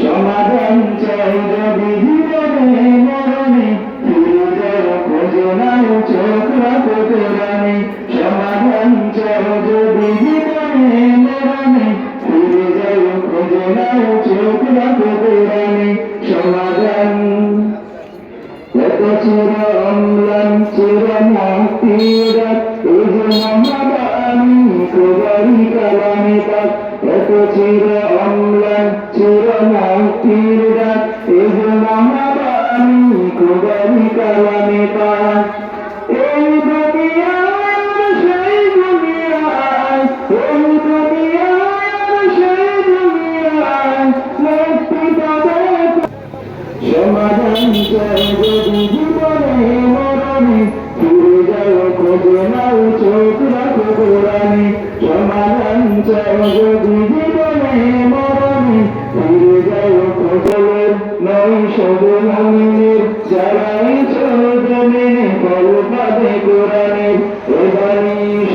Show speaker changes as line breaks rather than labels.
সমাধান চাই যদি জীবনে মরণে, ফিরে যাও খোঁজে নাও চোখ রাখো কোরআনে। সমাধান চাই যদি জীবনে মরণে, ফিরে যাও খোঁজে নাও চোখ রাখো কোরআনে। সমাধান এত চির অম্লান চির মুক্তির এই যে মহাবাণী খোদারি কালামে পাক। এত চির অম্লান চির মুক্তির ডাক এই যে মহাবাণী খোদারি কালামে পাক। এই দুনিয়ায় সেই দুনিয়ায়, এই দুনিয়ায় সেই দুনিয়ায় মুক্তি পাবে। সমাধান চাই যদি জীবনে মরণে, ফিরে যাও খোঁজে নাও চোখ রাখো কোরআনে। সমাধান চাই যদি জীবনে মরণে, ফিরে যাও খোঁজলের নয় শুধু মুমিনের, যারাই চোখ মেনে ফল পাবে কোরআনের। এবার